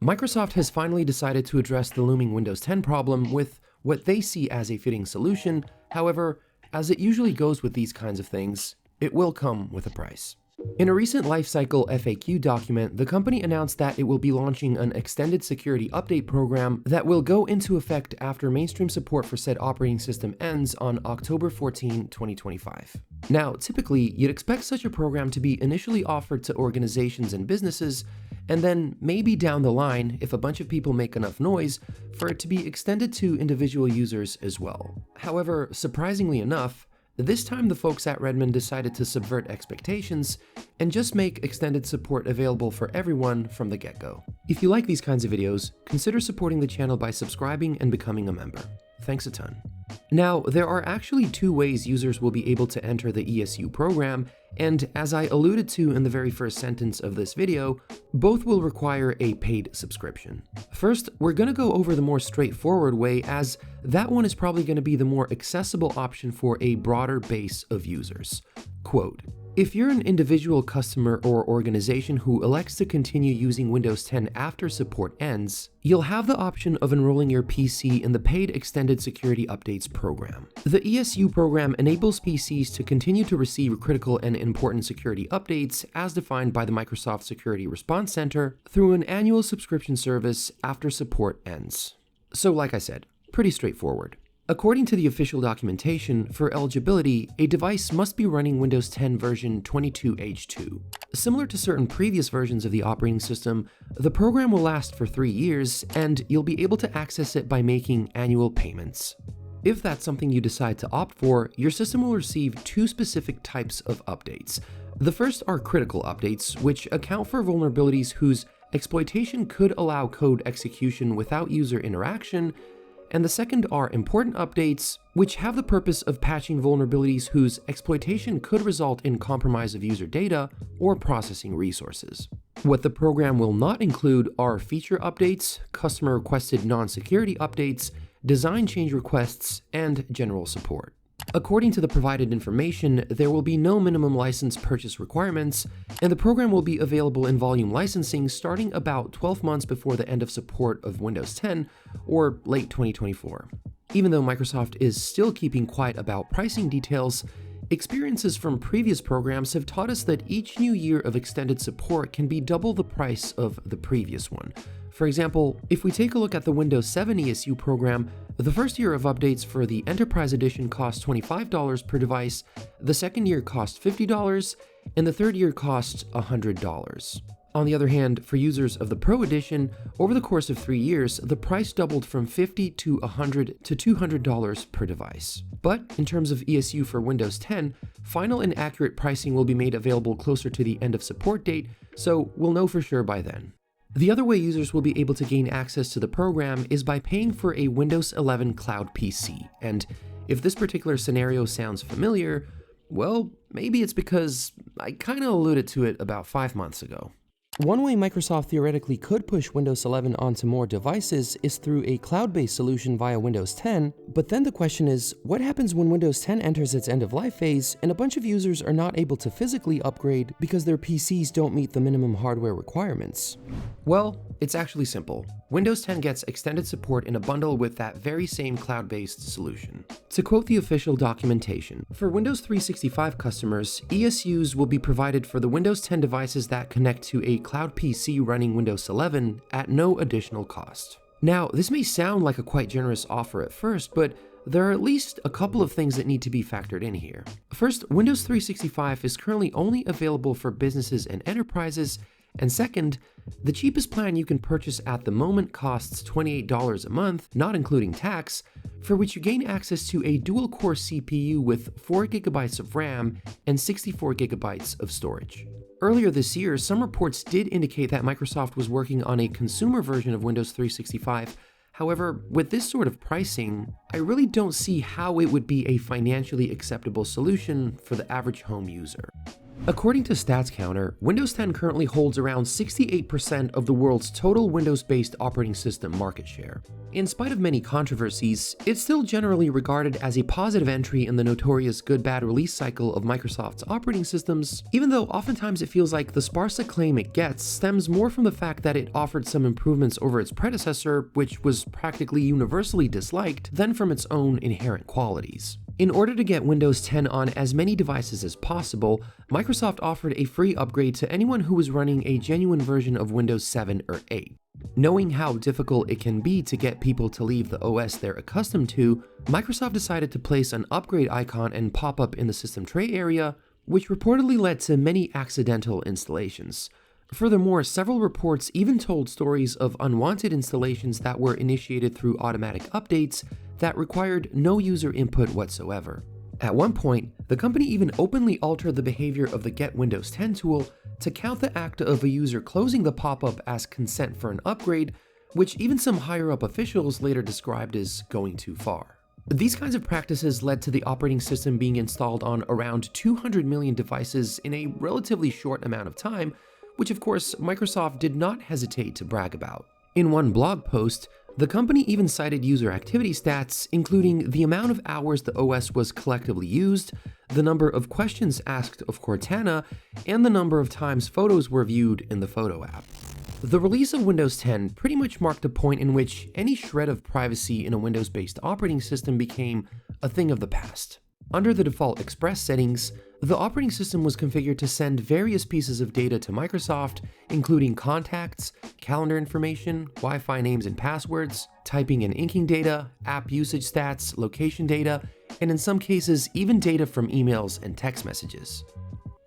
Microsoft has finally decided to address the looming Windows 10 problem with what they see as a fitting solution. However, as it usually goes with these kinds of things, it will come with a price. In a recent Lifecycle FAQ document, the company announced that it will be launching an extended security update program that will go into effect after mainstream support for said operating system ends on October 14, 2025. Now, typically, you'd expect such a program to be initially offered to organizations and businesses, and then maybe down the line, if a bunch of people make enough noise, for it to be extended to individual users as well. However, surprisingly enough, this time the folks at Redmond decided to subvert expectations and just make extended support available for everyone from the get-go. If you like these kinds of videos, consider supporting the channel by subscribing and becoming a member. Thanks a ton. Now, there are actually two ways users will be able to enter the ESU program, and as I alluded to in the very first sentence of this video, both will require a paid subscription. First, we're going to go over the more straightforward way, as that one is probably going to be the more accessible option for a broader base of users. Quote, "If you're an individual customer or organization who elects to continue using Windows 10 after support ends, you'll have the option of enrolling your PC in the paid Extended Security Updates program. The ESU program enables PCs to continue to receive critical and important security updates as defined by the Microsoft Security Response Center through an annual subscription service after support ends." So like I said, pretty straightforward. According to the official documentation, for eligibility, a device must be running Windows 10 version 22H2. Similar to certain previous versions of the operating system, the program will last for 3 years, and you'll be able to access it by making annual payments. If that's something you decide to opt for, your system will receive two specific types of updates. The first are critical updates, which account for vulnerabilities whose exploitation could allow code execution without user interaction, and the second are important updates, which have the purpose of patching vulnerabilities whose exploitation could result in compromise of user data or processing resources. What the program will not include are feature updates, customer-requested non-security updates, design change requests, and general support. According to the provided information, there will be no minimum license purchase requirements, and the program will be available in volume licensing starting about 12 months before the end of support of Windows 10 or late 2024. Even though Microsoft is still keeping quiet about pricing details, experiences from previous programs have taught us that each new year of extended support can be double the price of the previous one. For example, if we take a look at the Windows 7 ESU program, the first year of updates for the Enterprise Edition cost $25 per device, the second year cost $50, and the third year cost $100. On the other hand, for users of the Pro Edition, over the course of 3 years, the price doubled from $50 to $100 to $200 per device. But in terms of ESU for Windows 10, final and accurate pricing will be made available closer to the end of support date, so we'll know for sure by then. The other way users will be able to gain access to the program is by paying for a Windows 11 Cloud PC, and if this particular scenario sounds familiar, well, maybe it's because I kinda alluded to it about 5 months ago. One way Microsoft theoretically could push Windows 11 onto more devices is through a cloud-based solution via Windows 10, but then the question is, what happens when Windows 10 enters its end-of-life phase and a bunch of users are not able to physically upgrade because their PCs don't meet the minimum hardware requirements? Well, it's actually simple. Windows 10 gets extended support in a bundle with that very same cloud-based solution. To quote the official documentation, for Windows 365 customers, ESUs will be provided for the Windows 10 devices that connect to a Cloud PC running Windows 11 at no additional cost. Now, this may sound like a quite generous offer at first, but there are at least a couple of things that need to be factored in here. First, Windows 365 is currently only available for businesses and enterprises, and second, the cheapest plan you can purchase at the moment costs $28 a month, not including tax, for which you gain access to a dual-core CPU with 4 GB of RAM and 64 GB of storage. Earlier this year, some reports did indicate that Microsoft was working on a consumer version of Windows 365. However, with this sort of pricing, I really don't see how it would be a financially acceptable solution for the average home user. According to StatsCounter, Windows 10 currently holds around 68% of the world's total Windows-based operating system market share. In spite of many controversies, it's still generally regarded as a positive entry in the notorious good-bad release cycle of Microsoft's operating systems, even though oftentimes it feels like the sparse acclaim it gets stems more from the fact that it offered some improvements over its predecessor, which was practically universally disliked, than from its own inherent qualities. In order to get Windows 10 on as many devices as possible, Microsoft offered a free upgrade to anyone who was running a genuine version of Windows 7 or 8. Knowing how difficult it can be to get people to leave the OS they're accustomed to, Microsoft decided to place an upgrade icon and pop-up in the system tray area, which reportedly led to many accidental installations. Furthermore, several reports even told stories of unwanted installations that were initiated through automatic updates that required no user input whatsoever. At one point, the company even openly altered the behavior of the Get Windows 10 tool to count the act of a user closing the pop-up as consent for an upgrade, which even some higher-up officials later described as going too far. These kinds of practices led to the operating system being installed on around 200 million devices in a relatively short amount of time, which of course Microsoft did not hesitate to brag about. In one blog post, the company even cited user activity stats, including the amount of hours the OS was collectively used, the number of questions asked of Cortana, and the number of times photos were viewed in the Photo app. The release of Windows 10 pretty much marked a point in which any shred of privacy in a Windows-based operating system became a thing of the past. Under the default Express settings, the operating system was configured to send various pieces of data to Microsoft, including contacts, calendar information, Wi-Fi names and passwords, typing and inking data, app usage stats, location data, and in some cases, even data from emails and text messages.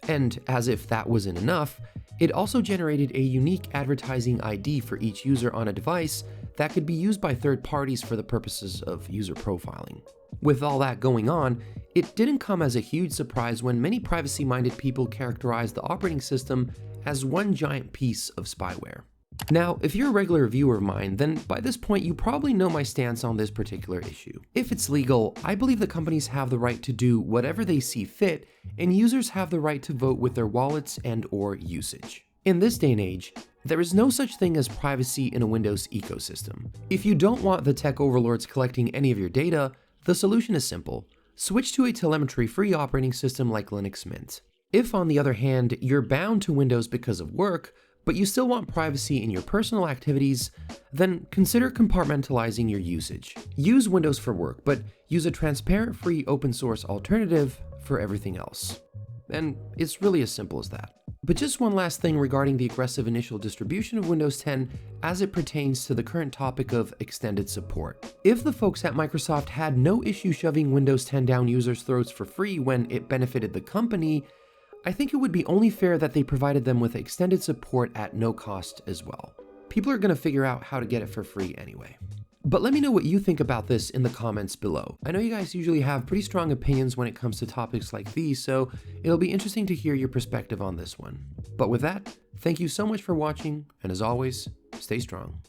And as if that wasn't enough, it also generated a unique advertising ID for each user on a device that could be used by third parties for the purposes of user profiling. With all that going on, it didn't come as a huge surprise when many privacy-minded people characterized the operating system as one giant piece of spyware. Now, if you're a regular viewer of mine, then by this point you probably know my stance on this particular issue. If it's legal, I believe that companies have the right to do whatever they see fit, and users have the right to vote with their wallets and/or usage. In this day and age, there is no such thing as privacy in a Windows ecosystem. If you don't want the tech overlords collecting any of your data, the solution is simple. Switch to a telemetry-free operating system like Linux Mint. If, on the other hand, you're bound to Windows because of work, but you still want privacy in your personal activities, then consider compartmentalizing your usage. Use Windows for work, but use a transparent, free, open-source alternative for everything else. And it's really as simple as that. But just one last thing regarding the aggressive initial distribution of Windows 10 as it pertains to the current topic of extended support. If the folks at Microsoft had no issue shoving Windows 10 down users' throats for free when it benefited the company, I think it would be only fair that they provided them with extended support at no cost as well. People are going to figure out how to get it for free anyway. But let me know what you think about this in the comments below. I know you guys usually have pretty strong opinions when it comes to topics like these, so it'll be interesting to hear your perspective on this one. But with that, thank you so much for watching, and as always, stay strong.